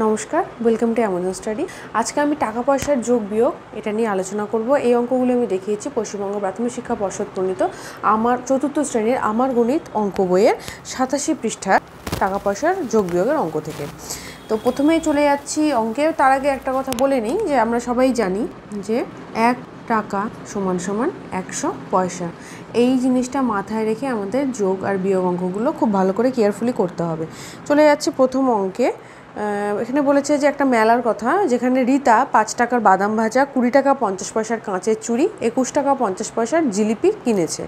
নমস্কার, welcome to Amazon study. আজকে আমি টাকা পয়সার যোগ বিয়োগ এটা নিয়ে আলোচনা করব। এই অঙ্কগুলো আমি দেখিয়েছি পশ্চিমবঙ্গ প্রাথমিক শিক্ষা পর্ষদ প্রণীত আমার চতুর্থ শ্রেণীর আমার গণিত অঙ্ক বইয়ের 87 পৃষ্ঠা টাকা পয়সার যোগ বিয়োগের অঙ্ক থেকে। তো প্রথমেই চলে যাচ্ছি অঙ্কে। তার আগে একটা কথা বলে নিই যে আমরা সবাই জানি যে 1 টাকা সমান সমান 100 পয়সা। এই জিনিসটা মাথায় রেখে আমাদের যোগ আর বিয়োগ অঙ্কগুলো খুব ভালো করে কেয়ারফুলি করতে হবে। চলে যাচ্ছি প্রথম অঙ্কে। এখানে বলেছে যে একটা মেলার কথা, যেখানে রীতা 5 টাকার বাদাম ভাজা, 20 টাকা 50 পয়সার কাঁচের চুড়ি, 21 টাকা 50 পয়সার জিলিপি কিনেছে।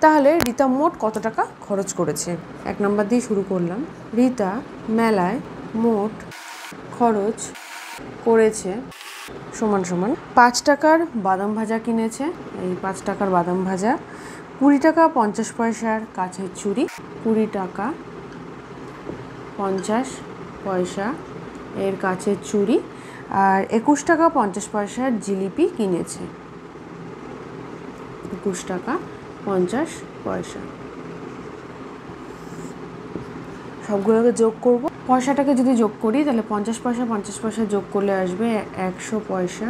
তাহলে রীতা মোট কত টাকা খরচ করেছে? 1 নম্বর দিয়ে শুরু করলাম। রীতা মেলায় মোট খরচ করেছে সমান সমান 5 টাকার বাদাম ভাজা কিনেছে, এই 5 টাকার বাদাম ভাজা, 20 টাকা 50 পয়সার কাঁচের চুড়ি, 20 টাকা 50 পয়সা এর কাঁচের চুড়ি, আর 21 টাকা 50 পয়সার জিলিপি কিনেছে। 21 টাকা 50 পয়সা সবগুলোকে যোগ করব। পয়সাটাকে যদি যোগ করি তাহলে 50 পয়সা যোগ করলে আসবে 100 পয়সা,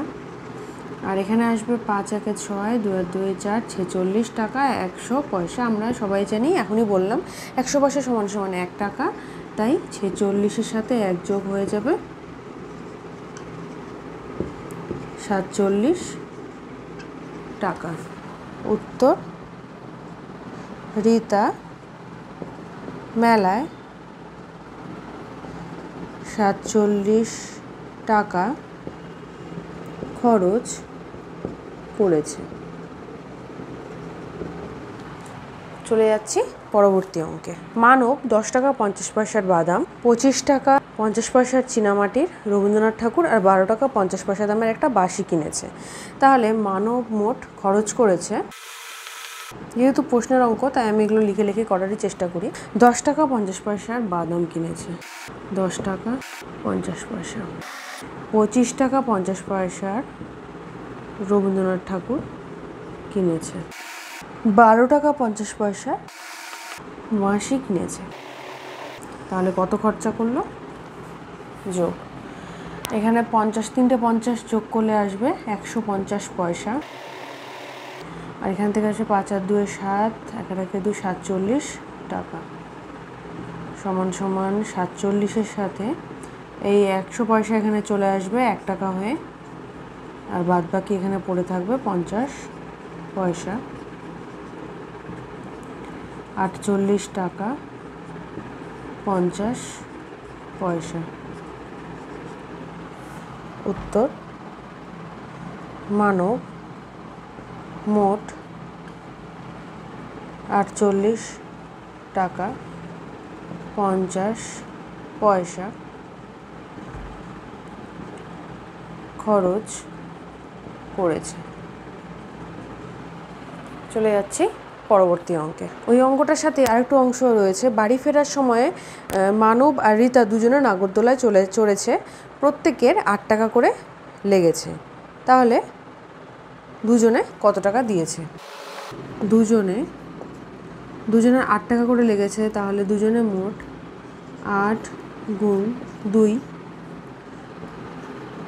আর এখানে আসবে 5 একে 6, 2 আর 2 4, 46 টাকা 100 পয়সা। আমরা সবাই জানি, এখনই বললাম 100 পয়সা সমান সমান 1 টাকা, তাই 46-এর সাথে 1 যোগ হয়ে যাবে 47 টাকা। উত্তর, রীতা মেলায় 47 টাকা খরচ করেছে। চলে যাচ্ছি পরবর্তী অঙ্কে। মানব 10 টাকা 50 পয়সার বাদাম, 25 টাকা 50 পয়সার চীনামাটির রবীন্দ্রনাথ ঠাকুর আর 12 টাকা 50 পয়সা দামের একটা বাঁশি কিনেছে। তাহলে মানব মোট খরচ করেছে, যেহেতু প্রশ্নের অঙ্ক তাই আমি এগুলো লিখে লিখে করারই চেষ্টা করি। 10 টাকা 50 পয়সার বাদাম কিনেছে, 10 টাকা 50 পয়সা, 25 টাকা 50 পয়সার রবীন্দ্রনাথ ঠাকুর কিনেছে, 12 টাকা 50 পয়সা বাঁশি কিনেছে। তাহলে কত খরচা করলো? যোগ। এখানে 3টে 50 যোগ করলে আসবে 150 পয়সা, আর এখান থেকে আসবে 5 আর 2 7, 1 আর 1 2, 47 টাকা সমান সমান 47-এর সাথে এই 100 পয়সা এখানে চলে আসবে 1 টাকা হয়ে, আর বাদ বাকি এখানে পড়ে থাকবে 50 পয়সা। 48 টাকা 50 পয়সা। উত্তর, মানব মোট 48 টাকা 50 পয়সা খরচ করেছে। চলে যাচ্ছি পরবর্তী অঙ্কে। ওই অঙ্কটার সাথে আরেকটু অংশ রয়েছে। বাড়ি ফেরার সময়ে মানব আর রীতা দুজনে নাগরদোলায় চড়েছে, প্রত্যেকের 8 টাকা করে লেগেছে। তাহলে দুজনে কত টাকা দিয়েছে? দুজনের 8 টাকা করে লেগেছে, তাহলে দুজনে মোট 8 গুণ 2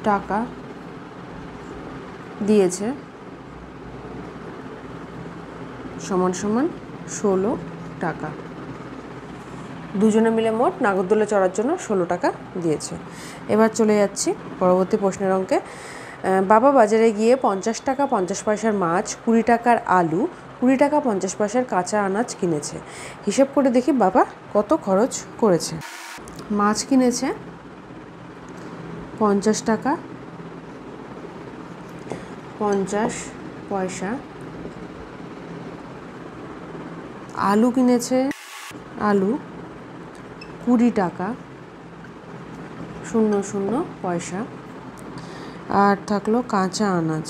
টাকা দিয়েছে সমান সমান 16 টাকা। দুজনে মিলে মোট নাগরদোলা চড়ার জন্য 16 টাকা দিয়েছে। এবার চলে যাচ্ছি পরবর্তী প্রশ্নের অঙ্কে। বাবা বাজারে গিয়ে 50 টাকা 50 পয়সার মাছ, 20 টাকার আলু, 20 টাকা 50 পয়সার কাঁচা আনাজ কিনেছে। হিসেব করে দেখি বাবা কত খরচ করেছে। মাছ কিনেছে 50 টাকা 50 পয়সা, আলু কিনেছে 20 টাকা 00 পয়সা, আর থাকলো কাঁচা আনাজ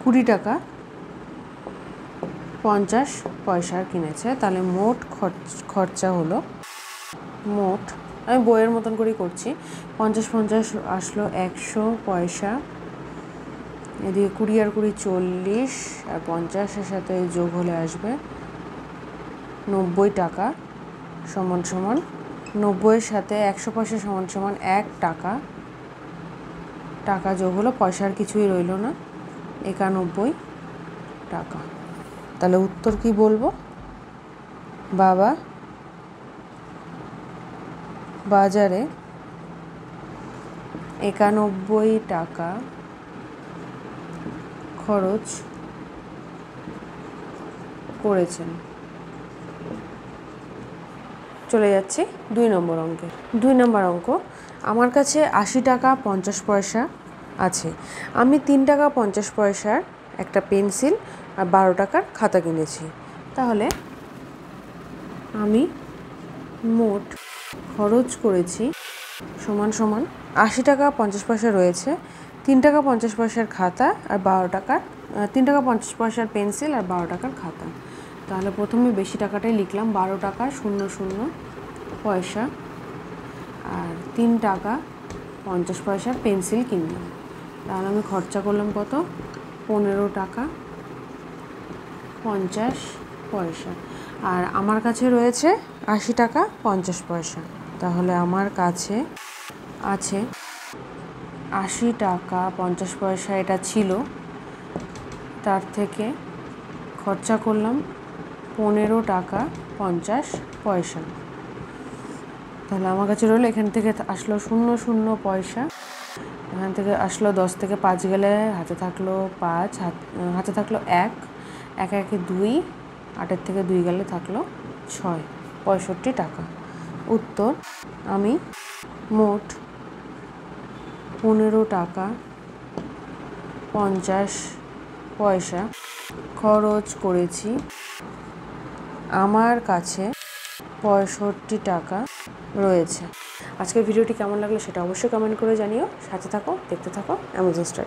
20 টাকা 50 পয়সার কিনেছে। তাহলে মোট খরচা হলো, মোট আমি বইয়ের মতন করেই করছি, 50 আসলো 100 পয়সা, এদিকে 20 আর 20 40, আর 50-এর সাথে যোগ হলে আসবে 90 টাকা সমান সমান 90-এর সাথে 100 পয়সা সমান সমান 1 টাকা। টাকা যোগ হলো, পয়সার কিছুই রইল না, 91 টাকা। তাহলে উত্তর কি বলবো? বাবা বাজারে 91 টাকা খরচ করেছেন। চলে যাচ্ছি 2 নম্বর অঙ্কে। 2 নম্বর অঙ্ক, আমার কাছে 80 টাকা 50 পয়সা আছে। আমি 3 টাকা 50 পয়সার একটা পেন্সিল আর 12 টাকার খাতা কিনেছি। তাহলে আমি মোট খরচ করেছি সমান সমান 80 টাকা 50 পয়সা রয়েছে, 3 টাকা 50 পয়সার খাতা আর 12 টাকার 3 টাকা 50 পয়সার পেন্সিল আর 12 টাকার খাতা। তাহলে প্রথমে বেশি টাকাটাই লিখলাম, 12 টাকা 00 পয়সা আর 3 টাকা 50 পয়সার পেন্সিল কিনলাম। তাহলে আমি খরচা করলাম কত? 15 টাকা 50 পয়সা। আর আমার কাছে রয়েছে 80 টাকা 50 পয়সা। তাহলে আমার কাছে আছে 80 টাকা 50 পয়সা, এটা ছিল, তার থেকে খরচা করলাম 15 টাকা 50 পয়সা। তাহলে আমার কাছে রইলো, এখান থেকে আসলো 00 পয়সা, এখান থেকে আসলো 10 থেকে 5 গেলে হাতে থাকলো 5, হাতে থাকলো 1, 1 1 2, 8-এর থেকে 2 গেলে থাকলো 6, 65 টাকা। উত্তর, আমি মোট 15 টাকা 50 পয়সা খরচ করেছি। আমার কাছে 65 টাকা রয়েছে। আজকের ভিডিওটি কেমন লাগলো সেটা অবশ্যই কমেন্ট করে জানিও। সাথে থাকো, দেখতে থাকো অ্যামাজন স্টাডি।